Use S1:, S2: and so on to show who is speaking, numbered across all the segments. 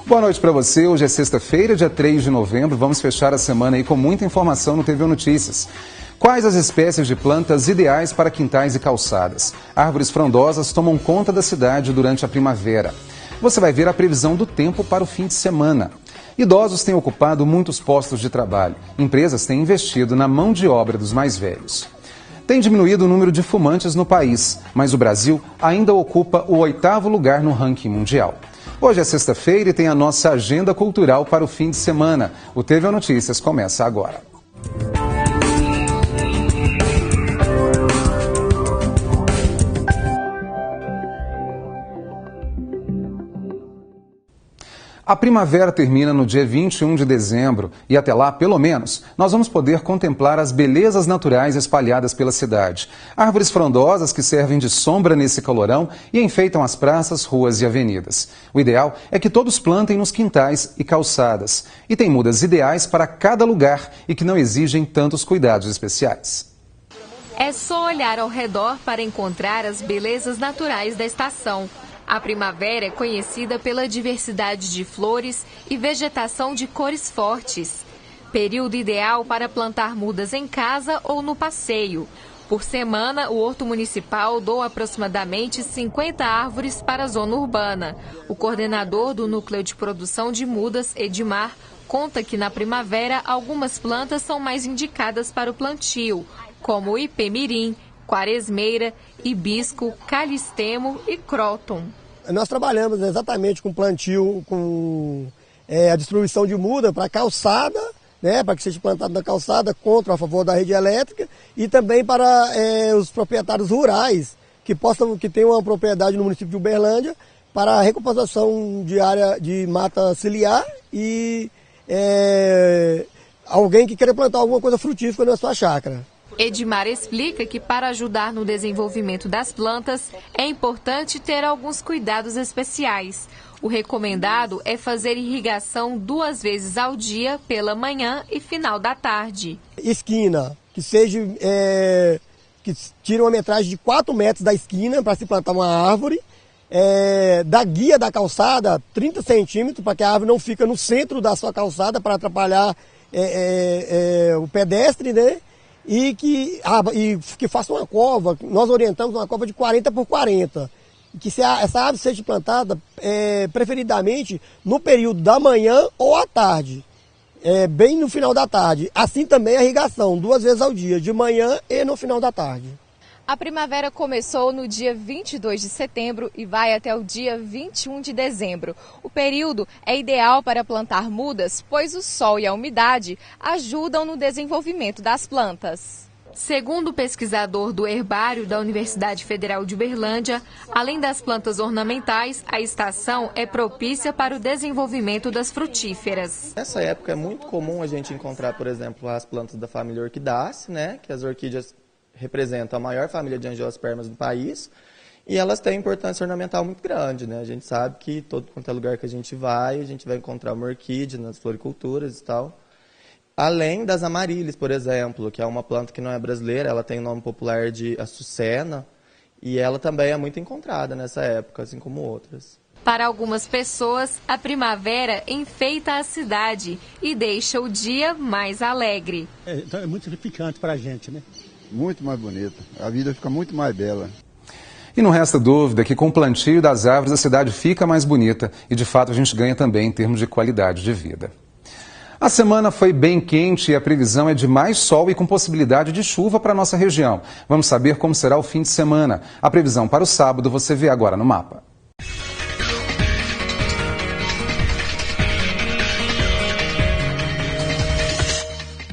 S1: Boa noite para você. Hoje é sexta-feira, dia 3 de novembro. Vamos fechar a semana aí com muita informação no TV Notícias. Quais as espécies de plantas ideais para quintais e calçadas? Árvores frondosas tomam conta da cidade durante a primavera. Você vai ver a previsão do tempo para o fim de semana. Idosos têm ocupado muitos postos de trabalho. Empresas têm investido na mão de obra dos mais velhos. Tem diminuído o número de fumantes no país, mas o Brasil ainda ocupa o 8º lugar no ranking mundial. Hoje é sexta-feira e tem a nossa agenda cultural para o fim de semana. O TV Notícias começa agora. A primavera termina no dia 21 de dezembro e até lá, pelo menos, nós vamos poder contemplar as belezas naturais espalhadas pela cidade. Árvores frondosas que servem de sombra nesse calorão e enfeitam as praças, ruas e avenidas. O ideal é que todos plantem nos quintais e calçadas. E tem mudas ideais para cada lugar e que não exigem tantos cuidados especiais.
S2: É só olhar ao redor para encontrar as belezas naturais da estação. A primavera é conhecida pela diversidade de flores e vegetação de cores fortes. Período ideal para plantar mudas em casa ou no passeio. Por semana, o Horto Municipal doa aproximadamente 50 árvores para a zona urbana. O coordenador do Núcleo de Produção de Mudas, Edmar, conta que na primavera algumas plantas são mais indicadas para o plantio, como o ipê-mirim, quaresmeira, hibisco, calistemo e cróton.
S3: Nós trabalhamos exatamente com plantio, com a distribuição de muda para calçada, né, para que seja plantado na calçada contra a favor da rede elétrica e também para os proprietários rurais que tenham uma propriedade no município de Uberlândia para a recomposição de área de mata ciliar e alguém que queira plantar alguma coisa frutífera na sua chácara.
S2: Edmar explica que para ajudar no desenvolvimento das plantas é importante ter alguns cuidados especiais. O recomendado é fazer irrigação 2 vezes ao dia, pela manhã e final da tarde.
S3: Esquina, que tire uma metragem de 4 metros da esquina para se plantar uma árvore. Da guia da calçada, 30 centímetros, para que a árvore não fique no centro da sua calçada para atrapalhar o pedestre, né? E que faça uma cova, nós orientamos uma cova de 40 por 40. E que essa árvore seja plantada preferidamente no período da manhã ou à tarde, bem no final da tarde. Assim também a irrigação, 2 vezes ao dia, de manhã e no final da tarde.
S2: A primavera começou no dia 22 de setembro e vai até o dia 21 de dezembro. O período é ideal para plantar mudas, pois o sol e a umidade ajudam no desenvolvimento das plantas. Segundo o pesquisador do herbário da Universidade Federal de Uberlândia, além das plantas ornamentais, a estação é propícia para o desenvolvimento das frutíferas.
S4: Nessa época é muito comum a gente encontrar, por exemplo, as plantas da família Orquidácea, né, que as orquídeas representam a maior família de angiospermas do país e elas têm importância ornamental muito grande, né? A gente sabe que todo quanto é lugar que a gente vai encontrar uma orquídea nas floriculturas e tal. Além das amarílis, por exemplo, que é uma planta que não é brasileira, ela tem o nome popular de açucena e ela também é muito encontrada nessa época, assim como outras.
S2: Para algumas pessoas, a primavera enfeita a cidade e deixa o dia mais alegre.
S5: Então é muito edificante para a gente, né?
S6: Muito mais bonita, a vida fica muito mais bela.
S1: E não resta dúvida que com o plantio das árvores a cidade fica mais bonita e de fato a gente ganha também em termos de qualidade de vida. A semana foi bem quente e a previsão é de mais sol e com possibilidade de chuva para a nossa região. Vamos saber como será o fim de semana. A previsão para o sábado você vê agora no mapa.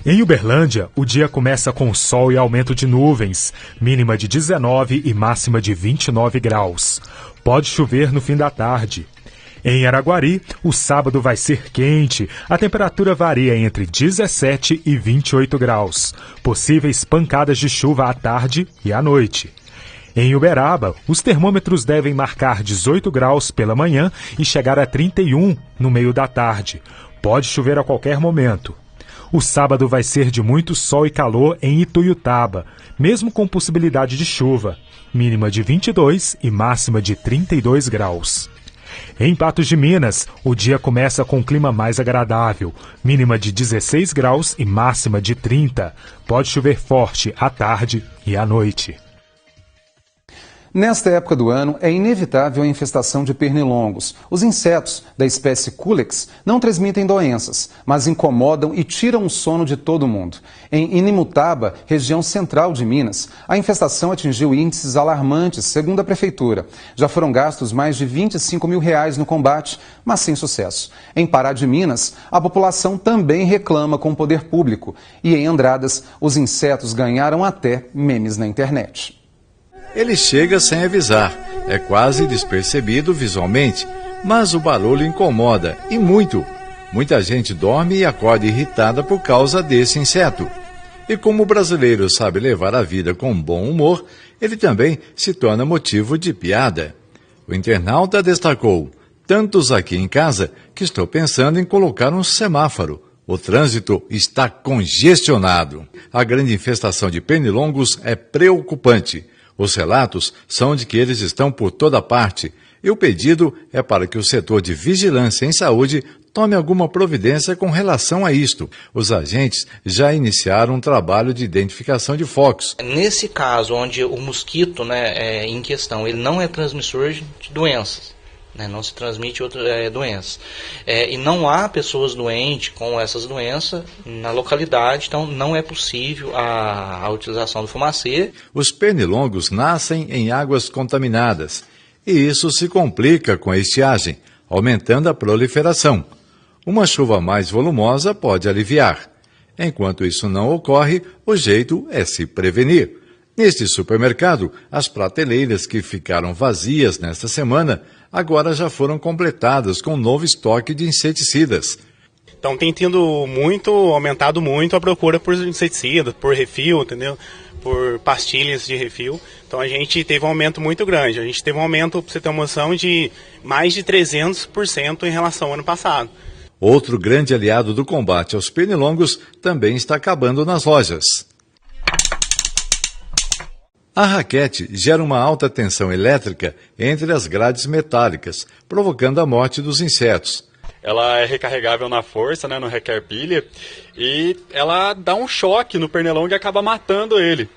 S7: Em Uberlândia, o dia começa com sol e aumento de nuvens, mínima de 19 e máxima de 29 graus. Pode chover no fim da tarde. Em Araguari, o sábado vai ser quente, a temperatura varia entre 17 e 28 graus. Possíveis pancadas de chuva à tarde e à noite. Em Uberaba, os termômetros devem marcar 18 graus pela manhã e chegar a 31 no meio da tarde. Pode chover a qualquer momento. O sábado vai ser de muito sol e calor em Ituiutaba, mesmo com possibilidade de chuva, mínima de 22 e máxima de 32 graus. Em Patos de Minas, o dia começa com um clima mais agradável, mínima de 16 graus e máxima de 30. Pode chover forte à tarde e à noite.
S1: Nesta época do ano, é inevitável a infestação de pernilongos. Os insetos da espécie Culex não transmitem doenças, mas incomodam e tiram o sono de todo mundo. Em Inimutaba, região central de Minas, a infestação atingiu índices alarmantes, segundo a prefeitura. Já foram gastos mais de R$25 mil no combate, mas sem sucesso. Em Pará de Minas, a população também reclama com o poder público. E em Andradas, os insetos ganharam até memes na internet.
S8: Ele chega sem avisar, é quase despercebido visualmente, mas o barulho incomoda, e muito. Muita gente dorme e acorda irritada por causa desse inseto. E como o brasileiro sabe levar a vida com bom humor, ele também se torna motivo de piada. O internauta destacou: tantos aqui em casa que estou pensando em colocar um semáforo. O trânsito está congestionado. A grande infestação de pernilongos é preocupante. Os relatos são de que eles estão por toda parte e o pedido é para que o setor de vigilância em saúde tome alguma providência com relação a isto. Os agentes já iniciaram um trabalho de identificação de focos.
S9: Nesse caso, onde o mosquito em questão ele não é transmissor de doenças, não se transmite outras doenças. E não há pessoas doentes com essas doenças na localidade, então não é possível a utilização do fumacê.
S8: Os pernilongos nascem em águas contaminadas e isso se complica com a estiagem, aumentando a proliferação. Uma chuva mais volumosa pode aliviar. Enquanto isso não ocorre, o jeito é se prevenir. Neste supermercado, as prateleiras que ficaram vazias nesta semana agora já foram completadas com um novo estoque de inseticidas.
S10: Então tem aumentado muito a procura por inseticidas, por refil, entendeu? Por pastilhas de refil. Então a gente teve um aumento muito grande. A gente teve um aumento, para você ter uma noção, de mais de 300% em relação ao ano passado.
S8: Outro grande aliado do combate aos pernilongos também está acabando nas lojas. A raquete gera uma alta tensão elétrica entre as grades metálicas, provocando a morte dos insetos.
S11: Ela é recarregável na força, não requer pilha, e ela dá um choque no pernilongo e acaba matando ele.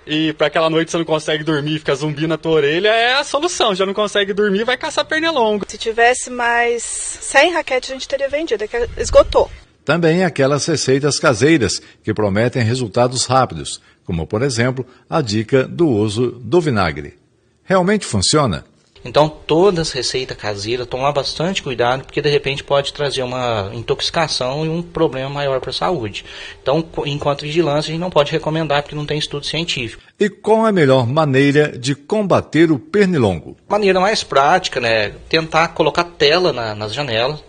S11: E para aquela noite você não consegue dormir, fica zumbi na tua orelha, é a solução. Já não consegue dormir, vai caçar pernilongo.
S12: Se tivesse mais 100 raquetes, a gente teria vendido, é que esgotou.
S8: Também aquelas receitas caseiras que prometem resultados rápidos, como, por exemplo, a dica do uso do vinagre. Realmente funciona?
S9: Então, todas as receitas caseiras, tomar bastante cuidado, porque de repente pode trazer uma intoxicação e um problema maior para a saúde. Então, enquanto vigilância, a gente não pode recomendar, porque não tem estudo científico.
S8: E qual é a melhor maneira de combater o pernilongo?
S9: A maneira mais prática, tentar colocar tela nas janelas.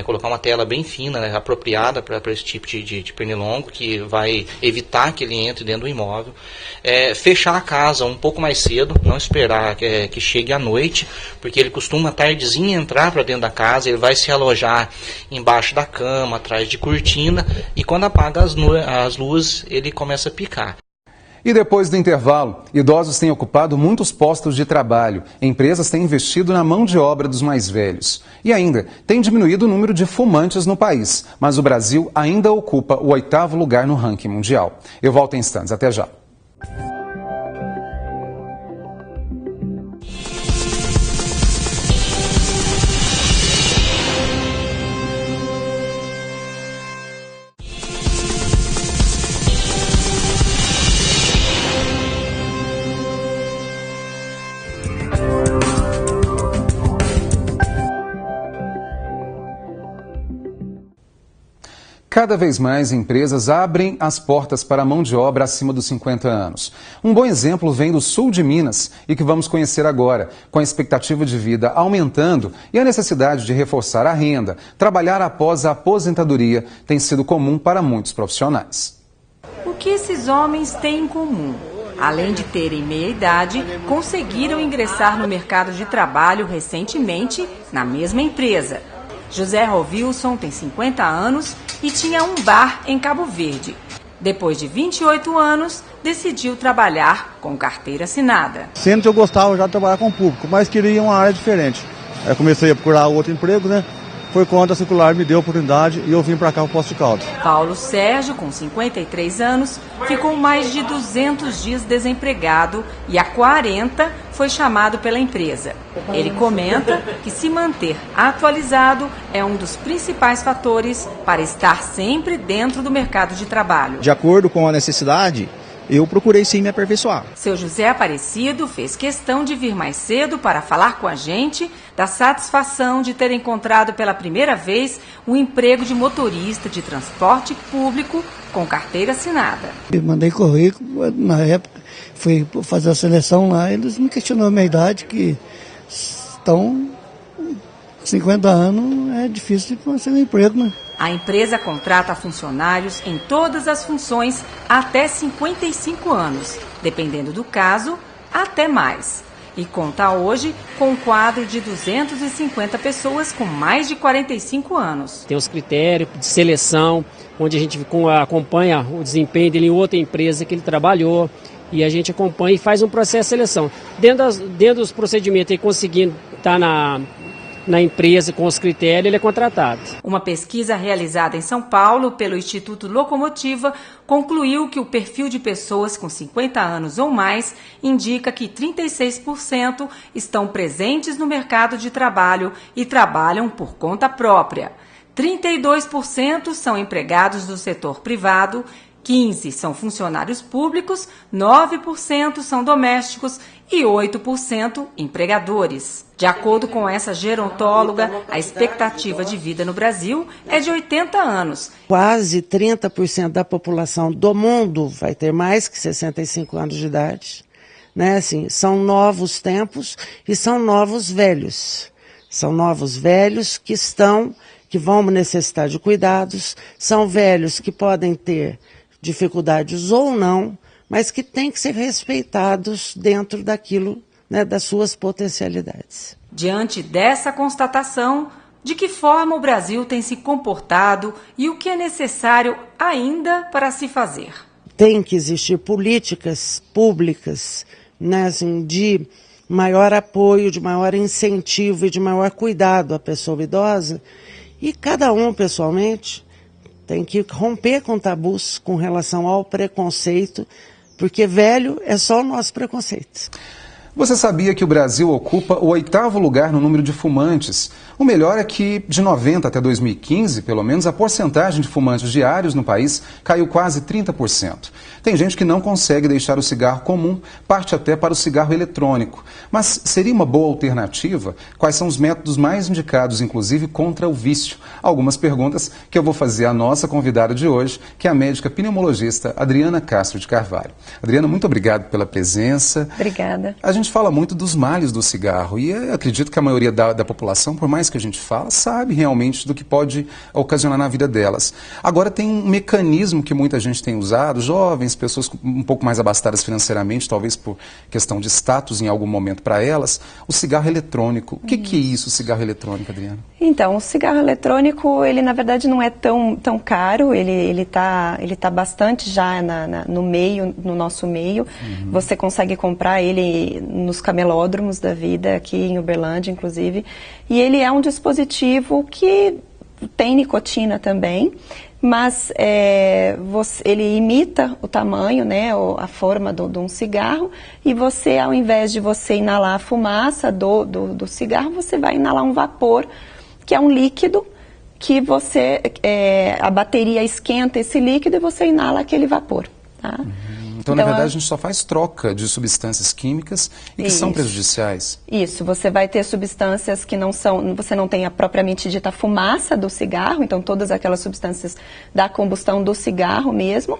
S9: Colocar uma tela bem fina, apropriada para esse tipo de pernilongo, que vai evitar que ele entre dentro do imóvel. Fechar a casa um pouco mais cedo, não esperar que chegue à noite, porque ele costuma tardezinha entrar para dentro da casa, ele vai se alojar embaixo da cama, atrás de cortina, e quando apaga as luzes, ele começa a picar.
S1: E depois do intervalo, idosos têm ocupado muitos postos de trabalho. Empresas têm investido na mão de obra dos mais velhos. E ainda, tem diminuído o número de fumantes no país. Mas o Brasil ainda ocupa o 8º lugar no ranking mundial. Eu volto em instantes. Até já. Cada vez mais empresas abrem as portas para a mão de obra acima dos 50 anos. Um bom exemplo vem do sul de Minas e que vamos conhecer agora, com a expectativa de vida aumentando e a necessidade de reforçar a renda. Trabalhar após a aposentadoria tem sido comum para muitos profissionais.
S13: O que esses homens têm em comum? Além de terem meia-idade, conseguiram ingressar no mercado de trabalho recentemente na mesma empresa. José Rovilson tem 50 anos e tinha um bar em Cabo Verde. Depois de 28 anos, decidiu trabalhar com carteira assinada.
S14: Sendo que eu gostava já de trabalhar com o público, mas queria uma área diferente. Aí eu comecei a procurar outro emprego, né? Foi quando a circular me deu a oportunidade e eu vim para cá para o Poços de Caldas.
S13: Paulo Sérgio, com 53 anos, ficou mais de 200 dias desempregado e há 40 foi chamado pela empresa. Ele comenta que se manter atualizado é um dos principais fatores para estar sempre dentro do mercado de trabalho.
S15: De acordo com a necessidade, eu procurei sim me aperfeiçoar.
S13: Seu José Aparecido fez questão de vir mais cedo para falar com a gente da satisfação de ter encontrado pela primeira vez um emprego de motorista de transporte público com carteira assinada.
S16: Eu mandei currículo, na época, fui fazer a seleção lá, eles me questionaram a minha idade, que estão 50 anos, é difícil de conseguir um emprego, né?
S13: A empresa contrata funcionários em todas as funções até 55 anos, dependendo do caso, até mais. E conta hoje com um quadro de 250 pessoas com mais de 45 anos.
S17: Tem os critérios de seleção, onde a gente acompanha o desempenho dele em outra empresa que ele trabalhou, e a gente acompanha e faz um processo de seleção. Dentro dos procedimentos, ele conseguindo estar na empresa com os critérios, ele é contratado.
S13: Uma pesquisa realizada em São Paulo pelo Instituto Locomotiva concluiu que o perfil de pessoas com 50 anos ou mais indica que 36% estão presentes no mercado de trabalho e trabalham por conta própria. 32% são empregados do setor privado, 15% são funcionários públicos, 9% são domésticos e 8% empregadores. De acordo com essa gerontóloga, a expectativa de vida no Brasil é de 80 anos.
S18: Quase 30% da população do mundo vai ter mais que 65 anos de idade. Né? Assim, são novos tempos e são novos velhos. São novos velhos que vão necessitar de cuidados, são velhos que podem ter dificuldades ou não, mas que têm que ser respeitados dentro daquilo, né, das suas potencialidades.
S13: Diante dessa constatação, de que forma o Brasil tem se comportado e o que é necessário ainda para se fazer?
S18: Tem que existir políticas públicas, né, assim, de maior apoio, de maior incentivo e de maior cuidado à pessoa idosa, e cada um, pessoalmente, tem que romper com tabus com relação ao preconceito, porque velho é só o nosso preconceito.
S1: Você sabia que o Brasil ocupa o 8º lugar no número de fumantes? O melhor é que, de 90 até 2015, pelo menos, a porcentagem de fumantes diários no país caiu quase 30%. Tem gente que não consegue deixar o cigarro comum, parte até para o cigarro eletrônico. Mas seria uma boa alternativa? Quais são os métodos mais indicados, inclusive, contra o vício? Algumas perguntas que eu vou fazer à nossa convidada de hoje, que é a médica pneumologista Adriana Castro de Carvalho. Adriana, muito obrigado pela presença.
S19: Obrigada.
S1: A gente fala muito dos males do cigarro e eu acredito que a maioria da população, por mais que a gente fala, sabe realmente do que pode ocasionar na vida delas. Agora tem um mecanismo que muita gente tem usado, jovens, pessoas um pouco mais abastadas financeiramente, talvez por questão de status em algum momento para elas, o cigarro eletrônico. O que é isso, o cigarro eletrônico, Adriana?
S19: Então, o cigarro eletrônico, ele na verdade não é tão caro, ele tá bastante já no nosso meio. Uhum. Você consegue comprar ele nos camelódromos da vida, aqui em Uberlândia, inclusive. E ele é um dispositivo que tem nicotina também, mas ele imita o tamanho, né, a forma de um cigarro, e você, ao invés de você inalar a fumaça do cigarro, você vai inalar um vapor, que é um líquido que a bateria esquenta esse líquido e você inala aquele vapor, tá?
S1: Então, na verdade, a gente só faz troca de substâncias químicas e que são prejudiciais. Isso,
S19: você vai ter substâncias que você não tem a propriamente dita fumaça do cigarro, então todas aquelas substâncias da combustão do cigarro mesmo,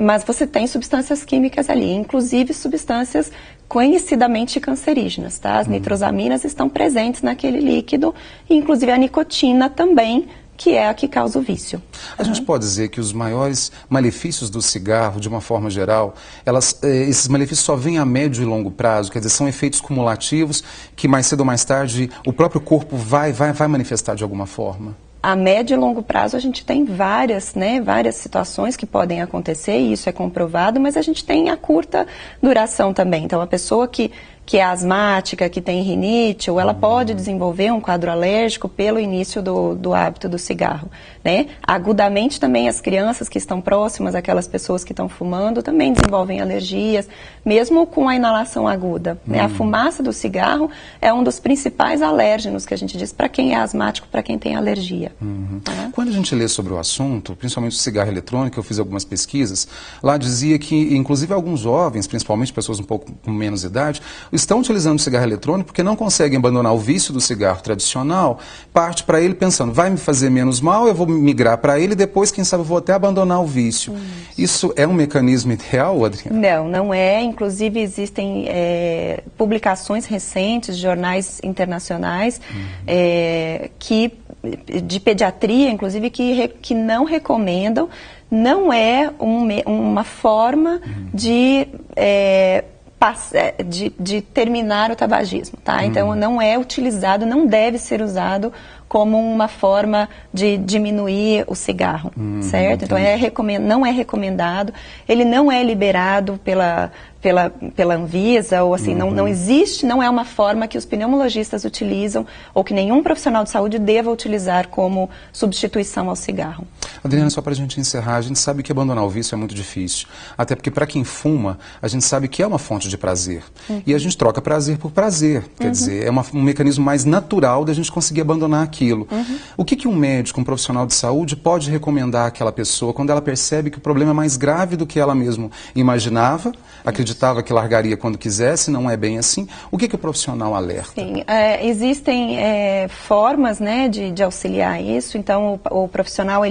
S19: mas você tem substâncias químicas ali, inclusive substâncias conhecidamente cancerígenas, tá? As nitrosaminas estão presentes naquele líquido, e inclusive a nicotina também, que é a que causa o vício.
S1: A gente pode dizer que os maiores malefícios do cigarro, de uma forma geral, esses malefícios só vêm a médio e longo prazo, quer dizer, são efeitos cumulativos que mais cedo ou mais tarde o próprio corpo vai manifestar de alguma forma?
S19: A médio e longo prazo a gente tem várias situações que podem acontecer, e isso é comprovado, mas a gente tem a curta duração também. Então, a pessoa que que é asmática, que tem rinite, ou ela pode desenvolver um quadro alérgico pelo início do hábito do cigarro, né? Agudamente também as crianças que estão próximas, aquelas pessoas que estão fumando, também desenvolvem alergias, mesmo com a inalação aguda, né? A fumaça do cigarro é um dos principais alérgenos que a gente diz para quem é asmático, para quem tem alergia. Tá?
S1: Quando a gente lê sobre o assunto, principalmente o cigarro eletrônico, eu fiz algumas pesquisas, lá dizia que, inclusive, alguns jovens, principalmente pessoas um pouco com menos idade, estão utilizando o cigarro eletrônico porque não conseguem abandonar o vício do cigarro tradicional, parte para ele pensando, vai me fazer menos mal, eu vou migrar para ele e depois, quem sabe, eu vou até abandonar o vício. Isso é um mecanismo ideal, Adriana?
S19: Não, não é. Inclusive, existem publicações recentes, jornais internacionais, de pediatria, inclusive, que não recomendam, não é uma forma de terminar o tabagismo, tá? Então, não é utilizado, não deve ser usado como uma forma de diminuir o cigarro, certo? Então, não é recomendado, ele não é liberado pela Anvisa, ou assim, não existe, não é uma forma que os pneumologistas utilizam, ou que nenhum profissional de saúde deva utilizar como substituição ao cigarro.
S1: Adriana, só para a gente encerrar, a gente sabe que abandonar o vício é muito difícil, até porque para quem fuma, a gente sabe que é uma fonte de prazer, e a gente troca prazer por prazer, quer dizer, é um mecanismo mais natural da gente conseguir abandonar aquilo. O que um médico, um profissional de saúde pode recomendar àquela pessoa quando ela percebe que o problema é mais grave do que ela mesma imaginava, acreditava que largaria quando quisesse, não é bem assim? O que o profissional alerta?
S19: Sim, existem formas, né, de auxiliar isso. Então, o profissional,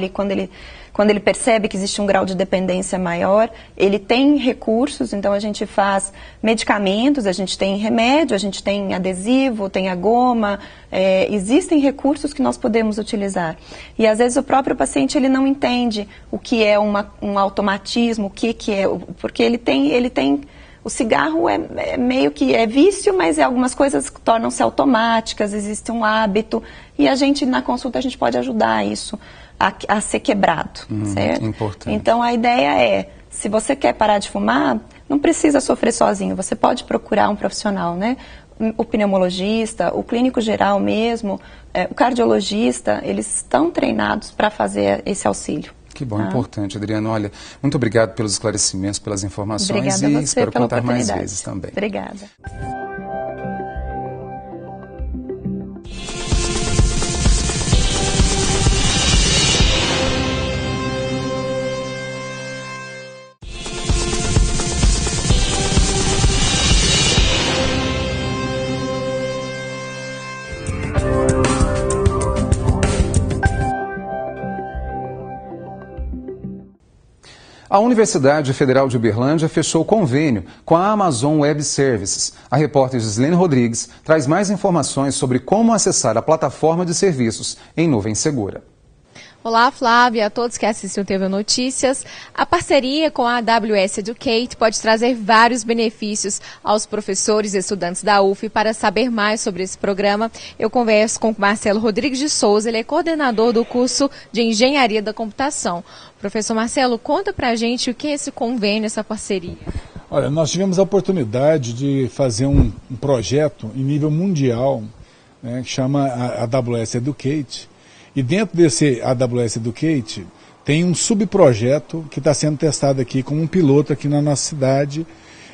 S19: quando ele percebe que existe um grau de dependência maior, ele tem recursos, então a gente faz medicamentos, a gente tem remédio, a gente tem adesivo, tem a goma, existem recursos que nós podemos utilizar. E às vezes o próprio paciente ele não entende o que é um automatismo, o que é, porque ele tem o cigarro é meio que vício, mas algumas coisas tornam-se automáticas, existe um hábito, e na consulta a gente pode ajudar isso a ser quebrado, certo?
S1: Importante.
S19: Então a ideia se você quer parar de fumar, não precisa sofrer sozinho, você pode procurar um profissional, né? O pneumologista, o clínico geral mesmo, o cardiologista, eles estão treinados para fazer esse auxílio.
S1: Que bom, importante, Adriana. Olha, muito obrigado pelos esclarecimentos, pelas informações.
S19: Obrigada
S1: e
S19: a você
S1: espero
S19: pela
S1: contar mais
S19: oportunidade.
S1: vezes também.
S19: Obrigada.
S1: A Universidade Federal de Uberlândia fechou convênio com a Amazon Web Services. A repórter Gislene Rodrigues traz mais informações sobre como acessar a plataforma de serviços em nuvem segura.
S20: Olá, Flávia, a todos que assistem o TV Notícias. A parceria com a AWS Educate pode trazer vários benefícios aos professores e estudantes da UF. Para saber mais sobre esse programa, eu converso com Marcelo Rodrigues de Souza, ele é coordenador do curso de Engenharia da Computação. Professor Marcelo, conta pra gente o que é esse convênio, essa parceria.
S21: Olha, nós tivemos a oportunidade de fazer um projeto em nível mundial, né, que chama a AWS Educate. E dentro desse AWS Educate tem um subprojeto que está sendo testado aqui como um piloto aqui na nossa cidade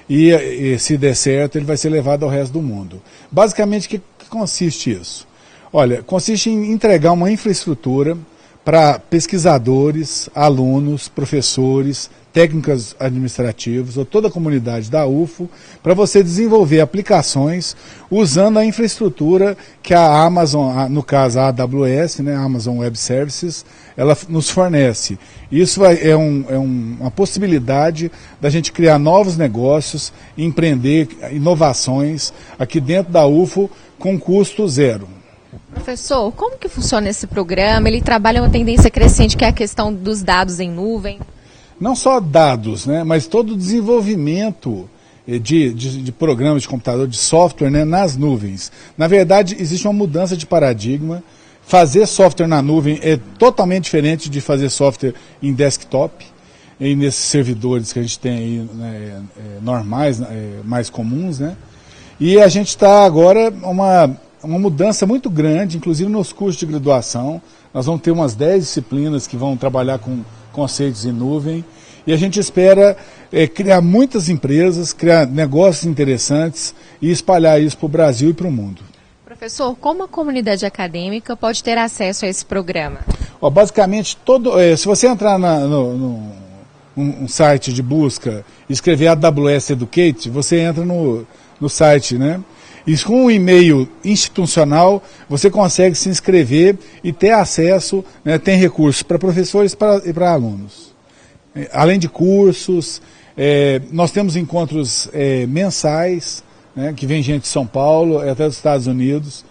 S21: e se der certo ele vai ser levado ao resto do mundo. Basicamente, o que consiste isso? Olha, consiste em entregar uma infraestrutura para pesquisadores, alunos, professores, técnicos administrativos ou toda a comunidade da UFO, para você desenvolver aplicações usando a infraestrutura que a Amazon, no caso a AWS, né, a Amazon Web Services, ela nos fornece. Isso é uma possibilidade da gente criar novos negócios, empreender inovações aqui dentro da UFO com custo zero.
S20: Professor, como que funciona esse programa? Ele trabalha uma tendência crescente que é a questão dos dados em nuvem?
S21: Não só dados, né, mas todo o desenvolvimento de programas de computador, de software, né, nas nuvens. Na verdade, existe uma mudança de paradigma. Fazer software na nuvem é totalmente diferente de fazer software em desktop, e nesses servidores que a gente tem aí, né, normais, mais comuns, né? E a gente está agora uma mudança muito grande, inclusive nos cursos de graduação. Nós vamos ter umas 10 disciplinas que vão trabalhar com conceitos em nuvem. E a gente espera criar muitas empresas, criar negócios interessantes e espalhar isso para o Brasil e para o mundo.
S20: Professor, como a comunidade acadêmica pode ter acesso a esse programa?
S21: Basicamente, se você entrar num site de busca e escrever AWS Educate, você entra no site, né? E com um e-mail institucional, você consegue se inscrever e ter acesso, né, tem recursos para professores e para alunos. Além de cursos, nós temos encontros mensais, né, que vem gente de São Paulo, até dos Estados Unidos,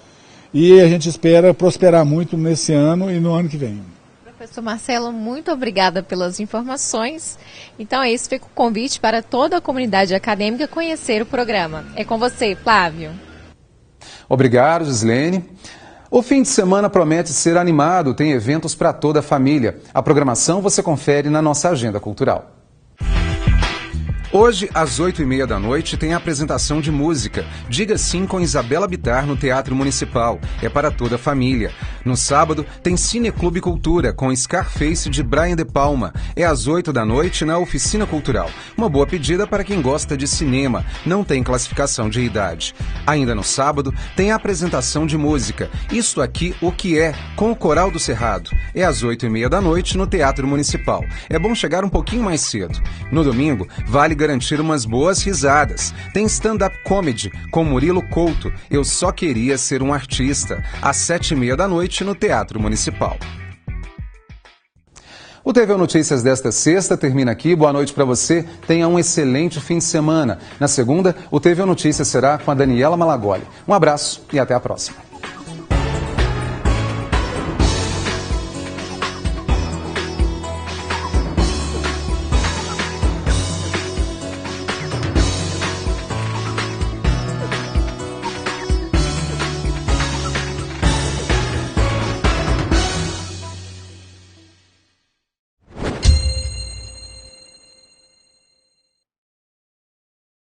S21: e a gente espera prosperar muito nesse ano e no ano que vem.
S20: Professor Marcelo, muito obrigada pelas informações. Então é isso, fica o convite para toda a comunidade acadêmica conhecer o programa. É com você, Flávio.
S1: Obrigado, Gislene. O fim de semana promete ser animado, tem eventos para toda a família. A programação você confere na nossa agenda cultural. Hoje, às 8h30 da noite, tem a apresentação de música. Diga Sim com Isabela Bittar no Teatro Municipal. É para toda a família. No sábado, tem Cineclube Cultura com Scarface de Brian De Palma. É às 8 da noite na Oficina Cultural. Uma boa pedida para quem gosta de cinema. Não tem classificação de idade. Ainda no sábado, tem a apresentação de música. Isto Aqui, O Que É, com o Coral do Cerrado. É às 8h30 da noite no Teatro Municipal. É bom chegar um pouquinho mais cedo. No domingo, vale garantir umas boas risadas. Tem stand-up comedy com Murilo Couto, Eu Só Queria Ser um Artista, às 7h30 da noite no Teatro Municipal. O TV Notícias desta sexta termina aqui. Boa noite para você. Tenha um excelente fim de semana. Na segunda, o TV Notícias será com a Daniela Malagoli. Um abraço e até a próxima.